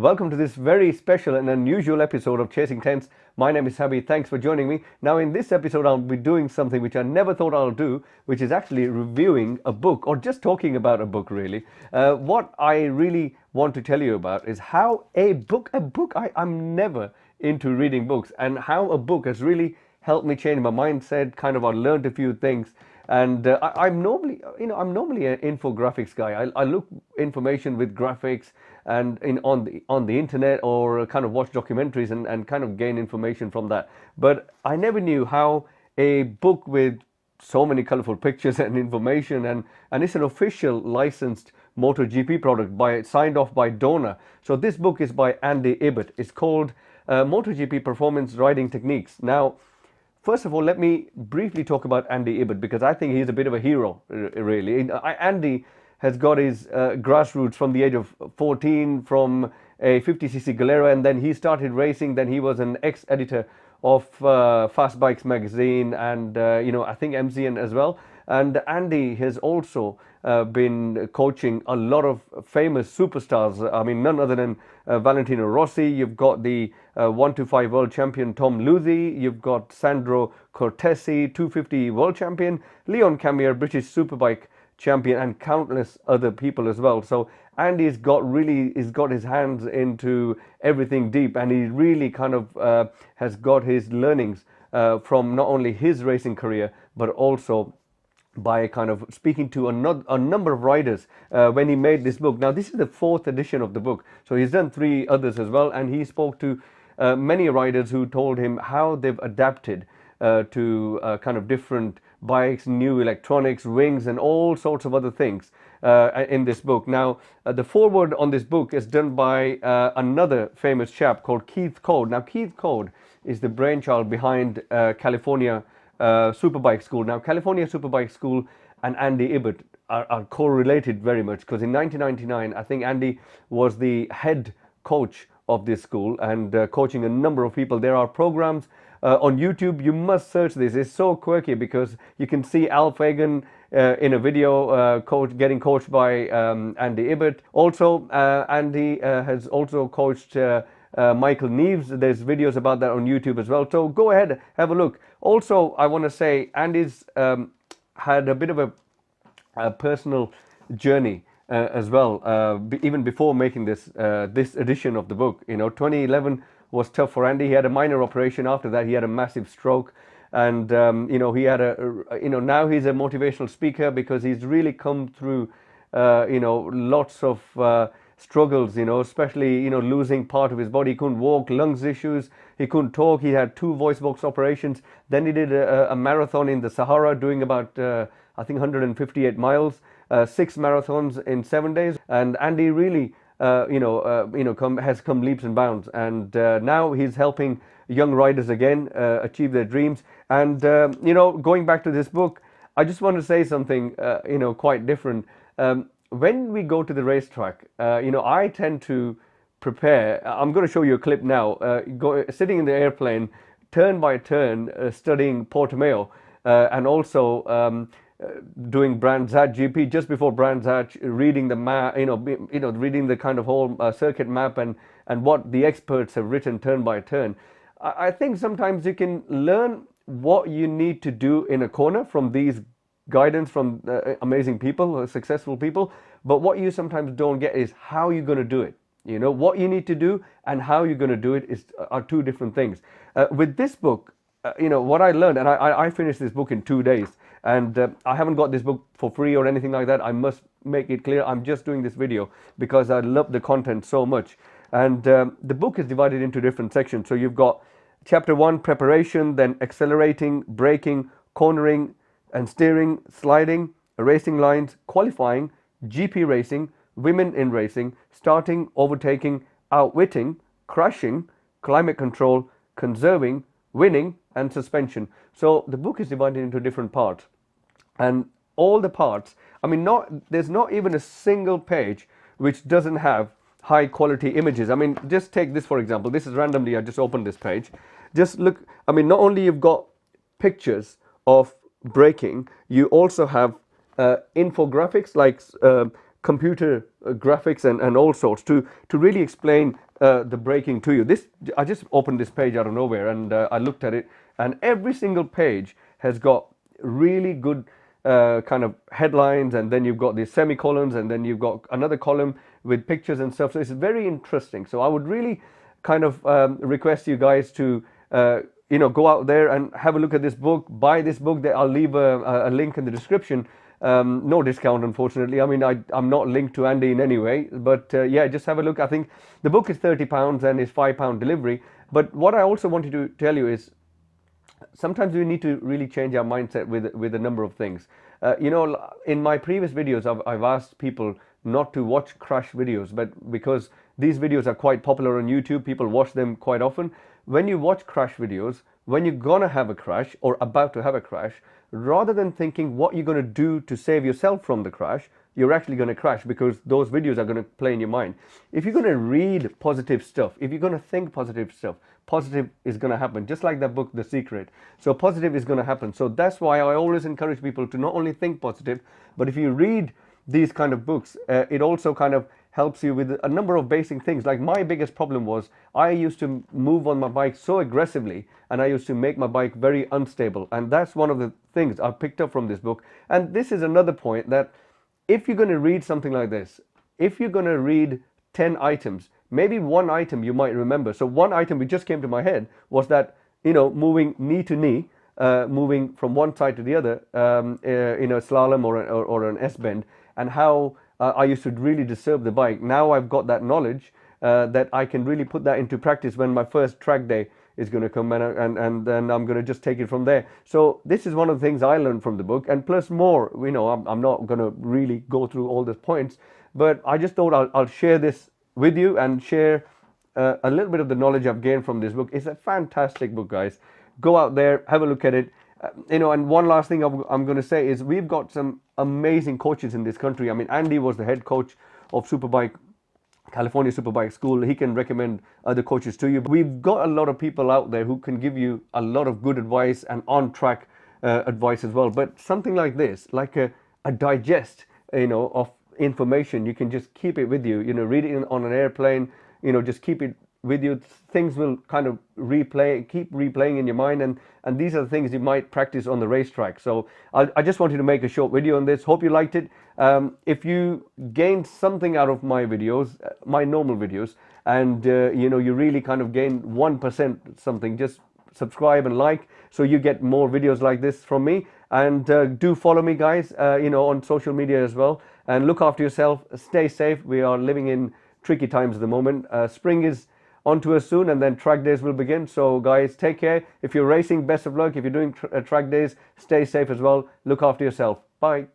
Welcome to this very special and unusual episode of Chasing Tents. My name is Sabi. Thanks for joining me. Now, in this episode, I'll be doing something which I never thought I'll do, which is actually reviewing a book or just talking about a book, really. What I really want to tell you about is how I'm never into reading books, and how a book has really helped me change my mindset. I learned a few things. And I'm normally an infographics guy. I look information with graphics and on the internet, or kind of watch documentaries and kind of gain information from that. But I never knew how a book with so many colorful pictures and information, and it's an official licensed MotoGP product signed off by DORNA. So this book is by Andy Ibbott. It's called MotoGP Performance Riding Techniques. Now, first of all, let me briefly talk about Andy Ibbott, because I think he's a bit of a hero, really. Andy has got his grassroots from the age of 14 from a 50cc Galera, and then he started racing. Then he was an ex-editor of Fast Bikes magazine and, I think MZN as well. And Andy has also been coaching a lot of famous superstars. I mean, none other than Valentino Rossi. You've got the 125 world champion Tom Luthi. You've got Sandro Cortesi, 250 world champion, Leon Camier, British Superbike champion, and countless other people as well. So Andy's got his hands into everything deep, and he really kind of has got his learnings from not only his racing career, but also by kind of speaking to a number of riders when he made this book. Now, this is the 4th edition of the book, so he's done 3 others as well, and he spoke to many riders who told him how they've adapted to kind of different bikes, new electronics, wings, and all sorts of other things in this book. Now, the foreword on this book is done by another famous chap called Keith Code. Now, Keith Code is the brainchild behind California Superbike School. Now, California Superbike School and Andy Ibbott are correlated very much, because in 1999, I think Andy was the head coach of this school and coaching a number of people. There are programs on YouTube. You must search this. It's so quirky, because you can see Al Fagan in a video getting coached by Andy Ibbott. Also, Andy has also coached Michael Neves. There's videos about that on YouTube as well. So go ahead, have a look. Also, I want to say Andy's had a bit of a personal journey as well, even before making this edition of the book. 2011 was tough for Andy. He had a minor operation. After that, he had a massive stroke, and he had now he's a motivational speaker, because he's really come through lots of struggles, especially losing part of his body. He couldn't walk, lungs issues, he couldn't talk. He had 2 voice box operations. Then he did a marathon in the Sahara, doing about I think 158 miles, 6 marathons in 7 days. And Andy really has come leaps and bounds, and now he's helping young riders again achieve their dreams. And going back to this book, I just want to say something quite different. When we go to the racetrack, I tend to prepare. I'm going to show you a clip now. Sitting in the airplane, turn by turn, studying Portimao, and also doing Brands Hatch GP. Just before Brands Hatch, reading the map, reading the kind of whole circuit map and what the experts have written turn by turn. I think sometimes you can learn what you need to do in a corner from these guidance from amazing people, successful people, but what you sometimes don't get is how you're going to do it. What you need to do and how you're going to do it are 2 different things. With this book, what I learned, and I finished this book in 2 days, and I haven't got this book for free or anything like that. I must make it clear, I'm just doing this video because I love the content so much. And the book is divided into different sections. So you've got chapter 1, preparation, then accelerating, braking, cornering and steering, sliding, racing lines, qualifying, GP racing, women in racing, starting, overtaking, outwitting, crashing, climate control, conserving, winning, and suspension. So the book is divided into different parts, and all the parts, there's not even a single page which doesn't have high quality images. Just take this for example. This is randomly, I just opened this page. Just look, not only you've got pictures of braking, you also have infographics like computer graphics and all sorts to really explain the braking to you. I just opened this page out of nowhere, and I looked at it, and every single page has got really good kind of headlines, and then you've got these semicolons, and then you've got another column with pictures and stuff. So it's very interesting. So I would really kind of request you guys to go out there and have a look at this book, buy this book. I'll leave a link in the description. No discount, unfortunately. I mean, I'm not linked to Andy in any way, but yeah, just have a look. I think the book is £30 and is £5 delivery. But what I also wanted to tell you is, sometimes we need to really change our mindset with a number of things. In my previous videos, I've asked people not to watch crash videos, but because these videos are quite popular on YouTube, people watch them quite often. When you watch crash videos, when you're gonna have a crash or about to have a crash, rather than thinking what you're gonna do to save yourself from the crash, you're actually going to crash, because those videos are going to play in your mind. If you're going to read positive stuff, if you're going to think positive stuff, positive is going to happen. Just like that book, The Secret. So positive is going to happen. So that's why I always encourage people to not only think positive, but if you read these kind of books, it also kind of helps you with a number of basic things. Like, my biggest problem was I used to move on my bike so aggressively, and I used to make my bike very unstable. And that's one of the things I picked up from this book. And this is another point, that if you're going to read something like this, if you're going to read 10 items, maybe one item you might remember. So one item which just came to my head was that, moving knee to knee, moving from one side to the other in a slalom or an S-bend, and how I used to really disturb the bike. Now I've got that knowledge that I can really put that into practice when my first track day is going to come, and then I'm going to just take it from there. So this is one of the things I learned from the book, and plus more. I'm not going to really go through all the points, but I just thought I'll share this with you and share a little bit of the knowledge I've gained from this book. It's a fantastic book, guys. Go out there, have a look at it. And one last thing I'm going to say is, we've got some amazing coaches in this country. I mean, Andy was the head coach of California Superbike School. He can recommend other coaches to you. We've got a lot of people out there who can give you a lot of good advice and on-track advice as well. But something like this, like a digest, of information, you can just keep it with you. Read it on an airplane. Just keep it with you. Things will kind of keep replaying in your mind, and these are the things you might practice on the racetrack. So I just wanted to make a short video on this. Hope you liked it. If you gained something out of my videos, my normal videos, and you really kind of gained 1% something, just subscribe and like, so you get more videos like this from me. And do follow me, guys, on social media as well. And look after yourself. Stay safe. We are living in tricky times at the moment. Spring is onto us soon, and then track days will begin. So guys, take care. If you're racing, best of luck. If you're doing track days, stay safe as well. Look after yourself. Bye.